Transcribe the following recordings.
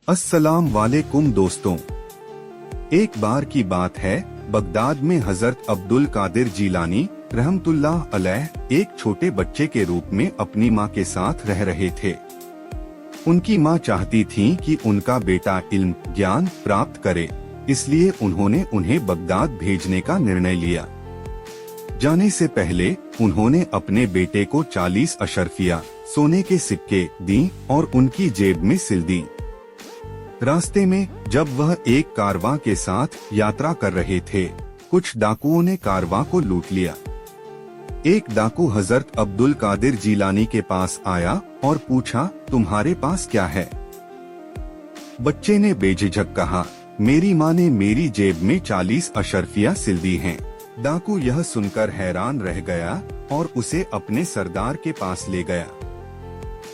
अस्सलाम वालेकुम दोस्तों। एक बार की बात है, बगदाद में हजरत अब्दुल कादिर जिलानी रहमतुल्लाह अलैह एक छोटे बच्चे के रूप में अपनी माँ के साथ रह रहे थे। उनकी माँ चाहती थी कि उनका बेटा इल्म ज्ञान प्राप्त करे, इसलिए उन्होंने उन्हें बगदाद भेजने का निर्णय लिया। जाने से पहले उन्होंने अपने बेटे को 40 अशरफिया सोने के सिक्के दी और उनकी जेब में सिल दी। रास्ते में जब वह एक कारवां के साथ यात्रा कर रहे थे, कुछ डाकुओं ने कारवां को लूट लिया। एक डाकू हजरत अब्दुल कादिर जिलानी के पास आया और पूछा, तुम्हारे पास क्या है? बच्चे ने बेझिझक कहा, मेरी माँ ने मेरी जेब में 40 अशरफिया सिल दी हैं। डाकू यह सुनकर हैरान रह गया और उसे अपने सरदार के पास ले गया।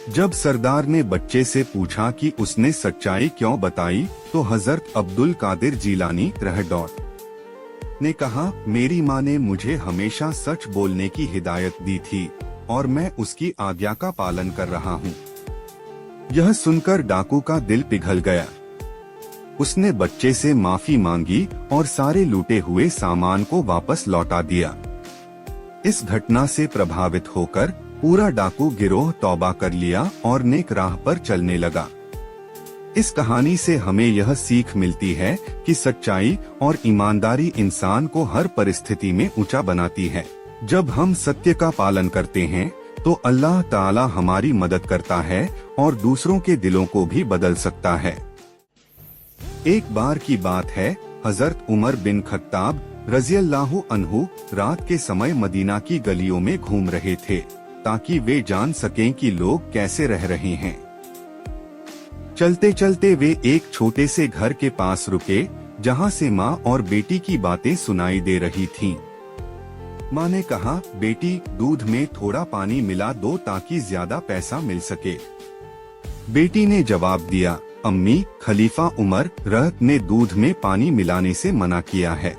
जब सरदार ने बच्चे से पूछा कि उसने सच्चाई क्यों बताई, तो हजरत अब्दुल कादिर जिलानी ने कहा, मेरी माँ ने मुझे हमेशा सच बोलने की हिदायत दी थी और मैं उसकी आज्ञा का पालन कर रहा हूँ। यह सुनकर डाकू का दिल पिघल गया। उसने बच्चे से माफी मांगी और सारे लूटे हुए सामान को वापस लौटा दिया। इस घटना से प्रभावित होकर पूरा डाकू गिरोह तौबा कर लिया और नेक राह पर चलने लगा। इस कहानी से हमें यह सीख मिलती है कि सच्चाई और ईमानदारी इंसान को हर परिस्थिति में ऊंचा बनाती है। जब हम सत्य का पालन करते हैं तो अल्लाह ताला हमारी मदद करता है और दूसरों के दिलों को भी बदल सकता है। एक बार की बात है, हजरत उमर बिन खत्ताब रज़ियल्लाहु अन्हु रात के समय मदीना की गलियों में घूम रहे थे ताकि वे जान सकें कि लोग कैसे रह रहे हैं। चलते चलते वे एक छोटे से घर के पास रुके, जहां से माँ और बेटी की बातें सुनाई दे रही थीं। माँ ने कहा, बेटी दूध में थोड़ा पानी मिला दो ताकि ज्यादा पैसा मिल सके। बेटी ने जवाब दिया, अम्मी खलीफा उमर ने दूध में पानी मिलाने से मना किया है।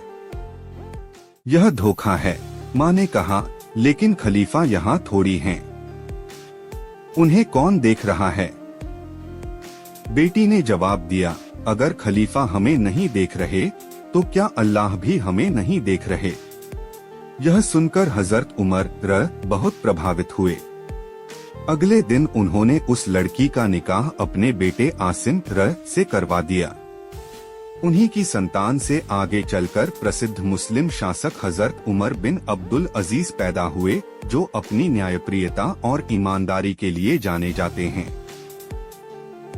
यह धोखा है। माँ ने कहा, लेकिन खलीफा यहाँ थोड़ी हैं। उन्हें कौन देख रहा है? बेटी ने जवाब दिया, अगर खलीफा हमें नहीं देख रहे तो क्या अल्लाह भी हमें नहीं देख रहे? यह सुनकर हजरत उमर बहुत प्रभावित हुए। अगले दिन उन्होंने उस लड़की का निकाह अपने बेटे आसिम से करवा दिया। उन्हीं की संतान से आगे चलकर प्रसिद्ध मुस्लिम शासक हजरत उमर बिन अब्दुल अजीज पैदा हुए, जो अपनी न्यायप्रियता और ईमानदारी के लिए जाने जाते हैं।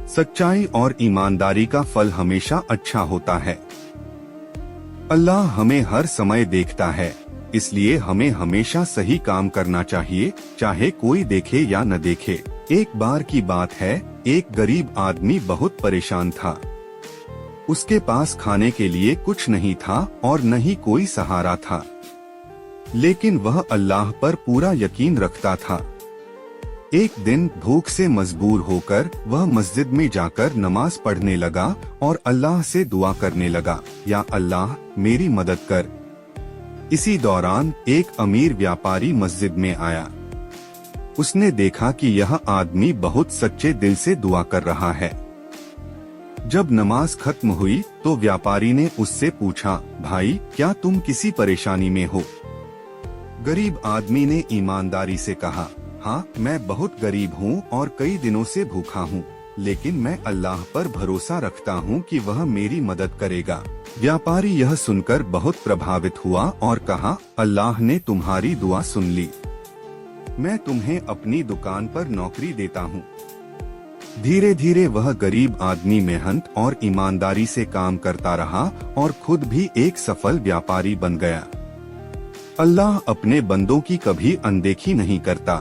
सच्चाई और ईमानदारी का फल हमेशा अच्छा होता है। अल्लाह हमें हर समय देखता है, इसलिए हमें हमेशा सही काम करना चाहिए, चाहे कोई देखे या न देखे। एक बार की बात है, एक गरीब आदमी बहुत परेशान था। उसके पास खाने के लिए कुछ नहीं था और न ही कोई सहारा था, लेकिन वह अल्लाह पर पूरा यकीन रखता था। एक दिन भूख से मजबूर होकर वह मस्जिद में जाकर नमाज पढ़ने लगा और अल्लाह से दुआ करने लगा, या अल्लाह मेरी मदद कर। इसी दौरान एक अमीर व्यापारी मस्जिद में आया। उसने देखा कि यह आदमी बहुत सच्चे दिल से दुआ कर रहा है। जब नमाज खत्म हुई तो व्यापारी ने उससे पूछा, भाई क्या तुम किसी परेशानी में हो? गरीब आदमी ने ईमानदारी से कहा, हाँ मैं बहुत गरीब हूँ और कई दिनों से भूखा हूँ, लेकिन मैं अल्लाह पर भरोसा रखता हूँ कि वह मेरी मदद करेगा। व्यापारी यह सुनकर बहुत प्रभावित हुआ और कहा, अल्लाह ने तुम्हारी दुआ सुन ली, मैं तुम्हें अपनी दुकान पर नौकरी देता हूँ। धीरे धीरे वह गरीब आदमी मेहनत और ईमानदारी से काम करता रहा और खुद भी एक सफल व्यापारी बन गया। अल्लाह अपने बंदों की कभी अनदेखी नहीं करता।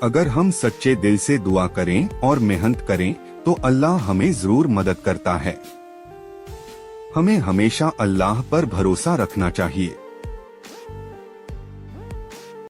अगर हम सच्चे दिल से दुआ करें और मेहनत करें तो अल्लाह हमें जरूर मदद करता है। हमें हमेशा अल्लाह पर भरोसा रखना चाहिए।